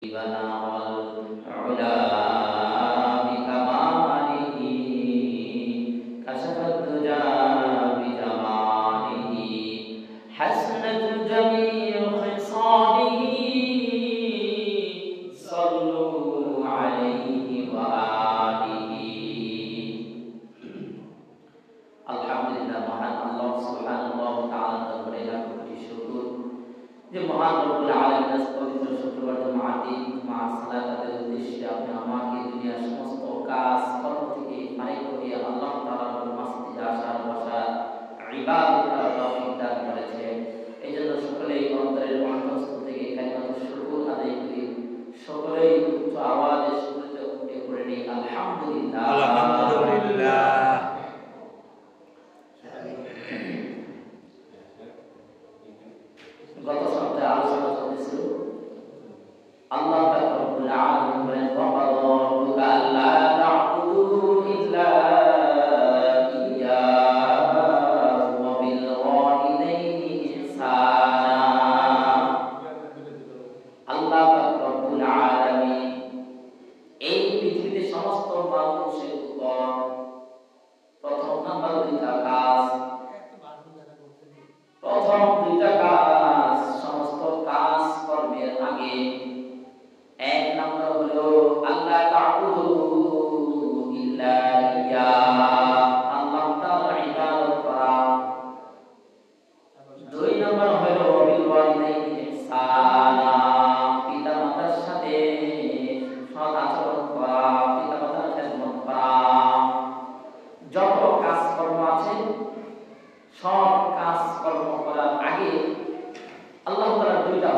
والعلا بكماله كشف الدجى بجماله حسنت جميع خصاله صلوا عليه وآله আলহামদুলিল্লাহ। মহান আল্লাহ সুবহানাহু ওয়া তাআলার দরবারে লাখ কোটি শুকর যে মহান রব্বুল আলামিন পবিত্র শুক্রবার জুমাতে সালাতের উদ্দেশ্যে আপনি আমাকে দুনিয়ার সমস্ত কাজ কর্ম থেকে ফারিগ করে আল্লাহ তাআলার মসজিদে আসার বসার ইবাদত করার তৌফিক দান করেছেন। এজন্য সকলেই অন্তরের অন্তঃস্থল থেকে কালিমাতুশ শুকর আদায় করি। সকলেই উচ্চ আওয়াজে শুকরিয়া উঠে পড়ে নিই আলহামদুলিল্লাহ আলহামদুলিল্লাহ। গত সপ্তাহে আলোচনা চলছিল আল্লাহ রাব্বুল আলামিন বলেন ওয়াকাদা আল্লা তা'বুদু ইল্লা ইয়্যাহু ওয়া বিল ওয়ালিদাইনি ইহসানা। আল্লাহ রাব্বুল আলামিন এই পৃথিবীতে সমস্ত মানুষের উপর প্রথম নাম্বার দুইটা কাজ সমস্ত কাজ কর্মের আগে এক নম্বর হলো আল্লাহ তা'বুদু ইল্লা ইয়্যাহু, আল্লাহ তাআলার ইবাদত করা। দুই নম্বর হলো বিল ওয়ালিদাইনি ইহসানা, পিতামাতার সাথে সৎ আচরণ করা, পিতামাতার খেদমত করা। যত কাজকর্ম আছে সব কাজকর্ম করার আগে আল্লাহ তাআলার দুইটা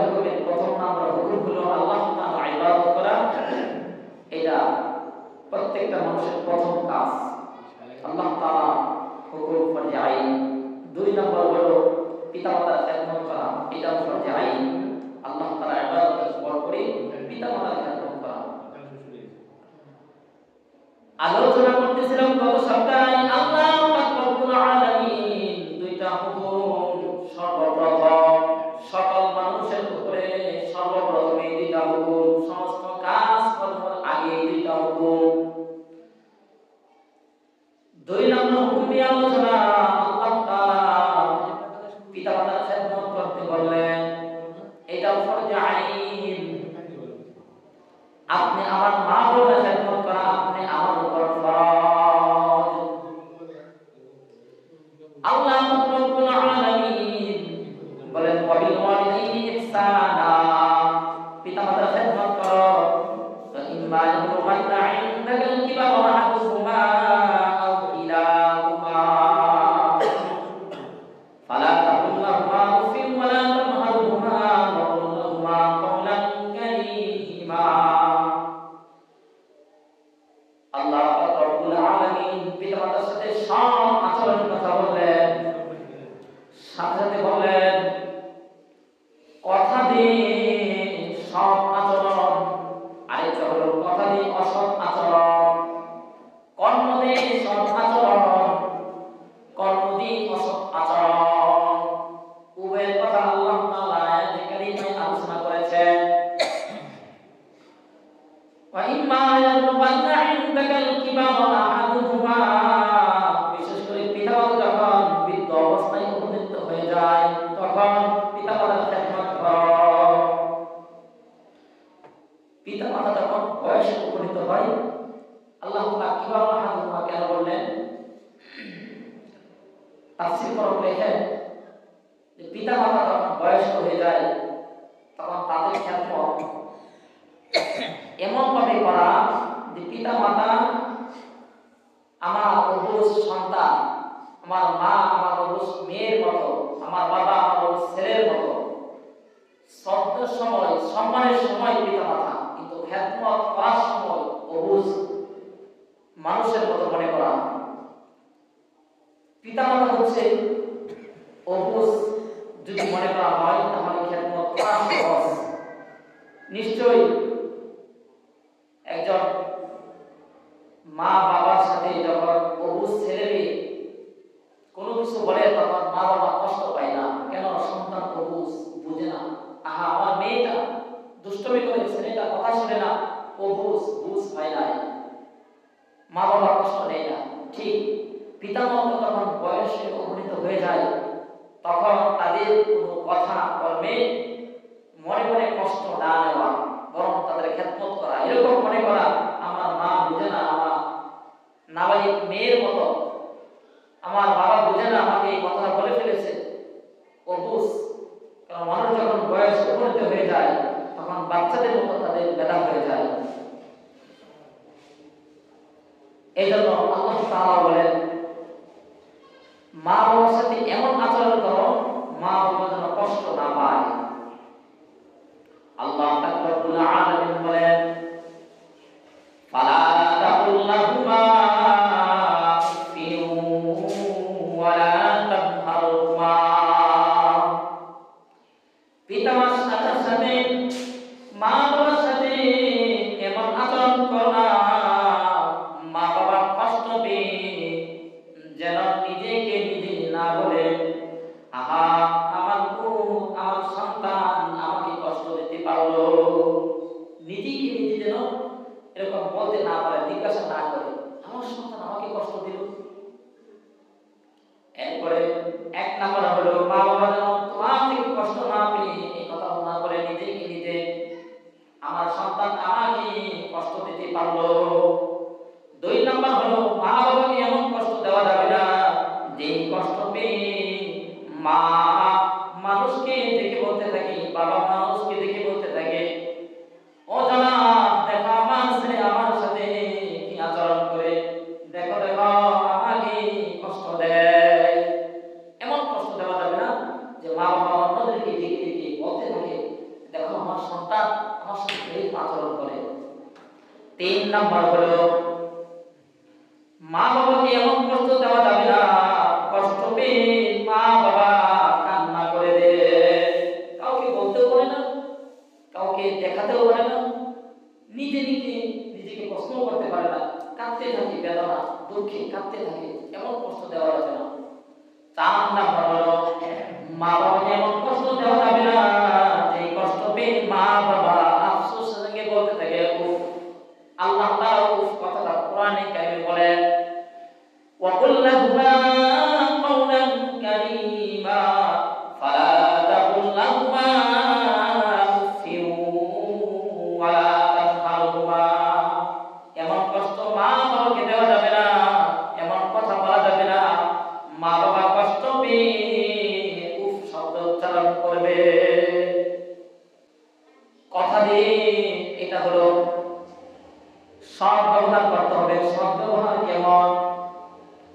হুকুমের প্রথম নাম্বার হুকুম হলো আল্লাহ তাআলার ইবাদত করা। এটা প্রত্যেকটা মানুষের প্রথম কাজ, আল্লাহ তাআলা হুকুম ফরজে আইন। দুই নম্বর হলো পিতামাতার খেদমত করা, এটা ফরজে আইন। আল্লাহ তাআলা ইবাদতের পর করে পিতামাতার খেদমত করা। আলোচনা করতেছিলাম গত সপ্তাহে আল্লাহ রাব্বুল আলামিন দুইটা হুকুম সর্বপ্রথম সকল মানুষের উপরে সর্বপ্রথম এই দুইটা হুকুম, সমস্ত কাজ কর্মের আগে দুইটা হুকুম। দুই নম্বর হুকুম নিয়ে আলোচনা আল্লাহ তাআলা পিতামাতার খেদমত করতে বললেন, এটা ফরজে আইন। আপনি আমার মা বোনের খেদমত করা আপনি আমার উপর ফরজ। আল্লাহ রাব্বুল আলামিন বলেন ওয়াবিল ওয়ালিদাইনি ইহসানা, পিতামাতার খেদমত করো। ইম্মা ইয়াবলুগান্না ইনদাকাল কিবারা আহাদুহুমা আও কিলাহুমা ফালা তাকুল লাহুমা উফিন ওয়া লা তানহারহুমা ওয়া কুল লাহুমা কওলান কারীমা। আল্লাহ রাব্বুল আলামিন পিতামাতার সাথে সৎ আচরণের কথা বললেন, সাথে সাথে বললেন কথা দিয়ে সৎ আচরণ, আরেকটা হলো কথা দিয়ে অসৎ আচরণ, কর্ম দিয়ে সৎ আচরণ, কর্ম দিয়ে অসৎ আচরণ। উভয়ের কথা আল্লাহ তাআলা আয়াতে কারিমায় আলোচনা করেছেন। وَإِمَّا يَبْلُغَنَّ عِندَكَ الْكِبَرَ أَحَدُهُمَا, বিশেষ করে পিতামাতা যখন বৃদ্ধ অবস্থায় উপনীত হয়ে যায় তখন পিতামাতার খেদমত করো। পিতামাতা যখন বয়সে উপনীত হয় আল্লাহ তাআলা কিবারা আহাদুহুমা কেন বললেন? তাফসীর করো লেখেন যে পিতামাতা যখন বয়স্ক হয়ে যায় তখন তাদের খেদমত এমন ভাবে করা যে পিতামাতা আমার অবুঝ সন্তান, আমার মা আমার অবুঝ মেয়ের মতো, আমার বাবা আমার অবুঝ ছেলের মতো। শ্রদ্ধার সময় সম্মানের সময় পিতামাতা, কিন্তু খেদমত করার সময় অবুঝ মানুষের মতো মনে করা। পিতামাতা হচ্ছে অবুঝ যদি মনে করা হয় তাহলে খেদমত করা সহজ। নিশ্চয়ই একজন মা বাবার সাথে যখন অবুঝ ছেলে কোনো কিছু বলে তখন মা বাবা কষ্ট পায় না। কেন? সন্তান অবুঝ বুঝে না। আহা মেয়েটা দুষ্টমি করে, ছেলেটা কথা শুনে না, ও বুঝ হয় না, মা বাবা কষ্ট নেয় না। ঠিক পিতামাতা যখন বয়সে উপনীত হয়ে যায় তখন তাদের কোনো কথা কর্মে মনে মনে কষ্ট না নেওয়া, বরং তাদের খেদমত করা, এরকম মনে করা আমার মা বুঝে না, আমার নাবালিক মেয়ের মতো, আমার বাবা বুঝে না, আমাকে এই কথাটা বলে ফেলেছে, ও বুঝ। কারণ মানুষ যখন বয়স উপনীত হয়ে যায় তখন বাচ্চাদের মতো তাদের বেদা হয়ে যায়। এই জন্য আল্লাহ তাআলা বলেন মা বাবার সাথে এমন আচরণ করো মা বাবা যেন কষ্ট না পায়। আল্লাহ রাব্বুল আলামিন বলেন ফালা তাকুল লাহুমা উফিন ওয়ালা তানহারহুমা, পিতামাতার সাথে মা বাবার সাথে এমন আচরণ করো না মা বাবা কষ্ট পেয়ে যেন নিজেকে নিজে না বলে আহা আমার সন্তান আমাকে কষ্ট দিতে পারলো, নিজেকে নিজে যেন এরকম বলতে না পারে, জিজ্ঞাসা না করে আমার সন্তান আমাকে কষ্ট দিল। এরপরে এক নাম্বার হলো মা বাবা যেন তোমার থেকে কষ্ট না পেয়ে এই কথা না বলে নিজেকে নিজে আমার সন্তান আমাকে কষ্ট দিতে পারলো। দুই নাম্বার হলো মা বাবাকে এমন কষ্ট দেওয়া যাবে না যে কষ্ট পেয়ে মা মানুষকে দেখে বলতে থাকে, বাবা মানুষকে দেখে বলতে থাকে ও জানা দেখো আমার ছেলে আমার সাথে কি আচরণ করে, দেখো দেখো আমাকে কষ্ট দেয়। এমন কষ্ট দেওয়া যাবে না যে মা বাবা অন্যদেরকে দেখে দেখে বলতে থাকে দেখো আমার সন্তান আমার সাথে এই আচরণ করে। তিন নাম্বার হলো মা বাবাকে এমন কষ্ট দেওয়া যাবে না কষ্ট পেয়ে মা বাবা কান্না করে দে, কাউকে বলতেও পারে না, কাউকে দেখাতেও পারে না, নিজে নিজে নিজেকে প্রশ্ন করতে পারে না, কাঁদতে থাকে, বেদনা দুঃখে কাঁদতে থাকে, এমন কষ্ট দেওয়া যাবে না। চার নাম্বার হলো মা বাবাকে এমন কষ্ট দেওয়া যাবে না যে কষ্ট পেয়ে মা বাবা আফসোসের সঙ্গে বলতে থাকে উফ। আল্লাহ তাআলা উফ কথাটা কোরআনে কারিমে বলেন وَقُلْ لَهُمَا قَوْلًا كَرِيمًا فَلَا تَقُل لَّهُمَا أُفٍّ وَلَا تَنْهَرْهُمَا, এমন কষ্ট মা বাবাকে দেওয়া যাবে না, এমন কথা বলা যাবে না মা বাবা কষ্ট পেয়ে উফ শব্দ উচ্চারণ করবে। কথা দিয়ে এটা হলো সৎ ব্যবহার করতে হবে। সৎ ব্যবহার কেমন?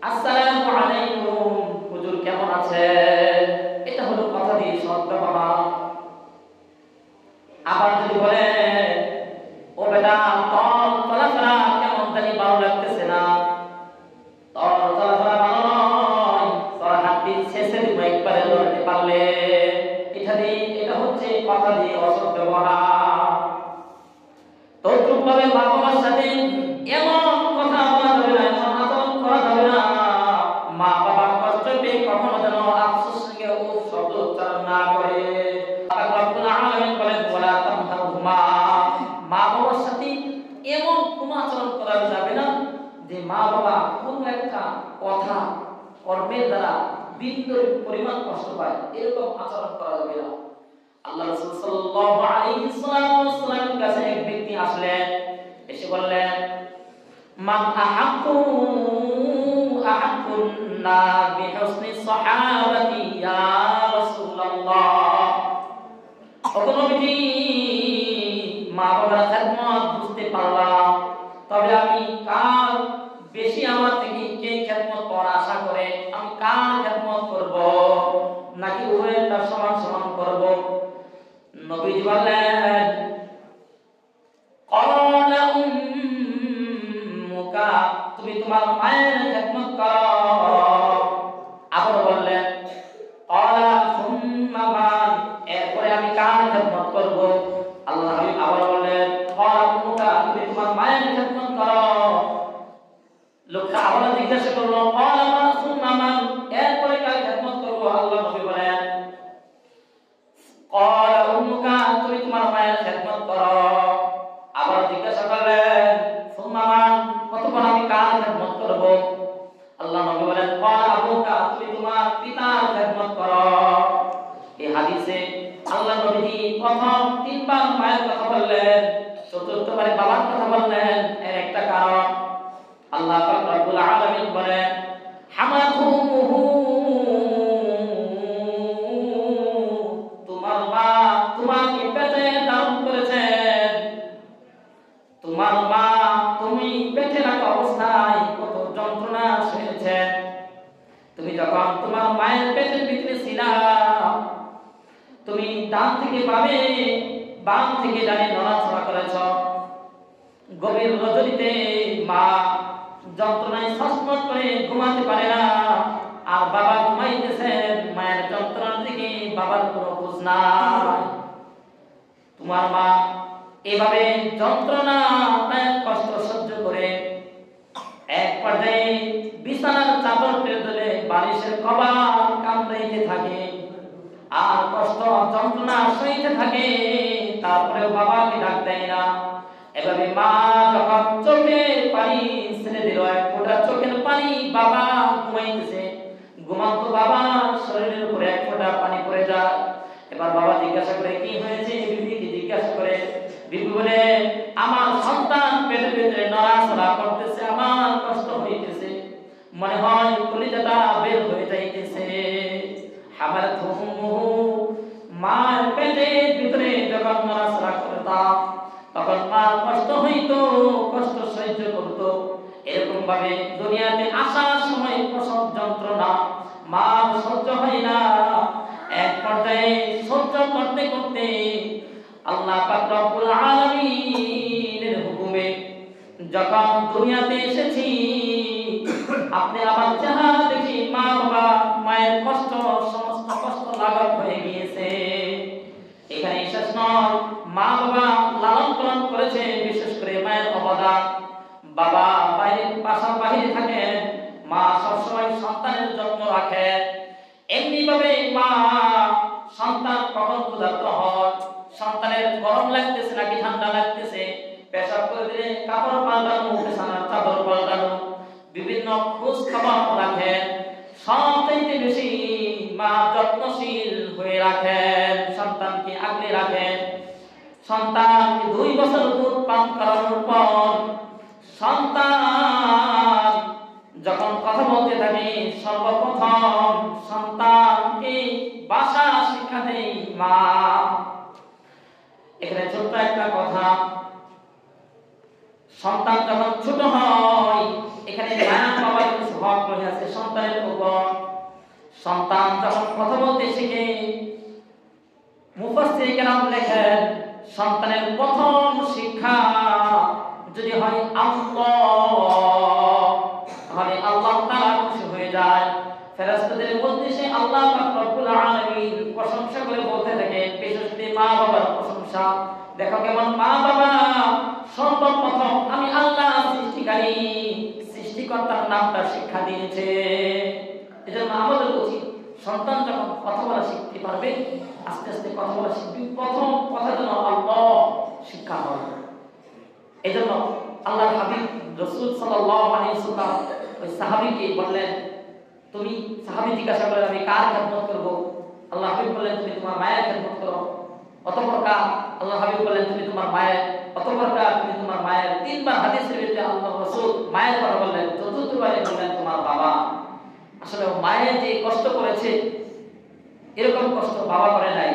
আসসালামু আলাইকুম হুজুর কেমন আছেন, এটা হলো কথা দিয়ে সৎ ব্যবহার। আবার যদি বলে ও বেটা তোর চলাফেরা কেমন জানি ভালো লাগতেছে না, তোর চলাফেরা ভালো নয়, তোর হাতটি শেষে দিব একবারে লড়তে পারলে, এটা হচ্ছে কথা দিয়ে অসৎ ব্যবহার। তদ্রূপভাবে মা বাবার সাথে এমন কথা বলা যাবে না, এমন আচরণ করা যাবে না মা বাবা কষ্ট পেয়ে কখনো যেন আফসোস সঙ্গে উফ শব্দ উচ্চারণ না করে। আল্লাহ রাব্বুল আলামিন বলেন ওয়ালা তানহারহুমা, মা বাবার সাথে এমন কোনো আচরণ করা যাবে না যে মা বাবা কোনো একটা কথা কর্মের দ্বারা বিন্দু পরিমাণ কষ্ট পায়, এরকম আচরণ করা যাবে না। আল্লাহ রাসূল সাল্লাল্লাহু আলাইহি ওয়াসাল্লামের কাছে এক ব্যক্তি আসলেন, এসে বললেন মান আহাক্কুন না বিহুসনি সাহাবাতি ইয়া রাসূলুল্লাহ, ও নবীজি মা বাবার খেদমত বুঝতে পারলাম, তবে আমি কার বেশি আমার থেকে কে খেদমত করার আশা করে, আমি কার খেদমত করব নাকি উভয়টা সমান সমান করব? নবীজি বললেন ক্বালা উম্মুকা, তুমি তোমার মায়ের খেদমত করো। আবার বললেন ক্বালা সুম্মা মান, এরপরে আমি কার খেদমত করব? আল্লাহ হাবিব আবার বললেন ক্বালা উম্মুকা, তুমি তোমার মায়ের খেদমত করো। লোকটা আবার জিজ্ঞাসা করলো ক্বালা সুম্মা মান, এরপরে কার খেদমত করব? আল্লাহ নবী বলেন ক্বালা উম্মুকা, তুমি নবীজি প্রথম 3 বার মায়ের কথা বললেন, চতুর্থবারে বাবার কথা বললেন। এর একটা কারণ আল্লাহ পাক রব্বুল আলামিন বলেন, হামাতুহু, তোমার মা তোমাকে পেটে ধারণ করেছেন। তোমার মা তুমি পেটে রাখা অবস্থায় কত যন্ত্রণা সয়েছেন। তুমি যখন তোমার মায়ের পেটের ভিতরে ছিলা, তুমি ডান থেকে বামে, বাম থেকে ডানে নড়াচড়া করেছ। গভীর রজনীতে মা যন্ত্রণায় ছটফট করে ঘুমাতে পারে না, আর বাবা ঘুমাইতেছেন। মায়ের যন্ত্রণার দিকে বাবার কোনো খোঁজ নাই। তোমার মা এভাবে যন্ত্রণা কষ্ট সহ্য করে এক পর্যায়ে বিছানার চাদর টেনে বালিশের কভার কামড়াইতে থাকে, আর কষ্ট যন্ত্রণা সইতে থাকে। তারপরে বাবাকে ডাক দেয় না। এভাবে মা যখন চোখের পানি ছেড়ে দিল, এক ফোঁটা চোখের পানি, বাবা ঘুমাইতেছে, ঘুমান্ত বাবা শরীরের উপরে এক ফোঁটা পানি পড়ে যায়। এবার বাবা জিজ্ঞাসা করে কি হয়েছে, বিবিকে জিজ্ঞাসা করে। বিবি বলে, আমার সন্তান পেটের ভিতরে নড়াচড়া করতেছে, আমার কষ্ট হইতেছে, মনে হয় কলিজাটা বের হয়ে যাইতেছে। হামালাতুহু, মার পেটের ভিতরে যখন নড়াচড়া করতাম তখন মা কষ্ট হইতো, কষ্ট সহ্য করতো। এরকম ভাবে দুনিয়াতে আসার সময় প্রসব যন্ত্রণা মা সহ্য হয় না। এক পর্যায়ে সহ্য করতে করতে আল্লাহ পাক রব্বুল আলামিনের হুকুমে যখন দুনিয়াতে এসেছি, আপনি আমার চেহারা দেখি মা বাবা মায়ের কষ্ট, সমস্ত কষ্ট লাঘব হয়ে গিয়েছে। এখানে শেষ নয়, মা বাবা লালন পালন করেছে, বিশেষ করে মায়ের অবদান। বাবা বাইরে, বাসার বাইরে থাকেন, মা সবসময় সন্তানের যত্ন রাখেন। এমনি ভাবে মা সন্তান কখন ক্ষুধার্ত হয়, সন্তানের গরম লাগতেছে নাকি ঠান্ডা লাগতেছে, পেশাব করে দিলে কাপড় পাল্টানো, বিছানার চাদর পাল্টানো, বিভিন্ন খোঁজ খবর রাখেন। সবথেকে বেশি মা যত্নশীল হয়ে রাখেন, সন্তানকে আগলে রাখেন। সন্তানকে 2 বছর দুধ পান করানোর পর সন্তান যখন কথা বলতে থাকে, সর্বপ্রথম সন্তানকে ভাষা শিক্ষা দেয় মা। এখানে ছোট্ট একটা কথা, সন্তান যখন ছোট হয়, এখানে মা বাবার কিছু হক রয়েছে সন্তানের উপর। সন্তান যখন কথা বলতে শিখে, মুফাসসির কেরাম লেখেন, সন্তানের প্রথম শিক্ষা যদি হয় আল্লাহ, তাহলে আল্লাহ তাআলা খুশি হয়ে যায়। ফেরেশতাদের মজলিসে আল্লাহ পাক রব্বুল আলামিন প্রশংসা করে বলতে থাকেন, বিশেষ করে মা বাবার প্রশংসা। দেখো কেমন মা বাবা সর্বপ্রথম আমি আল্লাহ সৃষ্টিকারী, সৃষ্টিকর্তার নামটা শিক্ষা দিয়েছে। এজন্য আমাদের উচিত সন্তান যখন কথা বলা শিখতে পারবে, আস্তে আস্তে কথা বলা শিখবে, প্রথম কথা যেন আল্লাহ শিক্ষা হয়। এজন্য আল্লাহর হাবিব রাসূল সাল্লাল্লাহু আলাইহি ওয়াসাল্লাম ওই সাহাবীকে বললেন, তুমি, সাহাবী জিজ্ঞাসা করলেন আমি কার খেদমত করব? আল্লাহ হাবিব বললেন তুমি তোমার মায়ের খেদমত করো। অতঃপর কার? আল্লাহ হাবিব বললেন তুমি তোমার মায়ের। অতঃপর কার? তুমি তোমার মায়ের। 3 বার হাদিসের ভিতরে আল্লাহ রাসূল মায়ের কথা বললেন, চতুর্থবারে বললেন তোমার বাবা। আসলে মায়ের যে কষ্ট করেছে, এরকম কষ্ট বাবা করে নাই।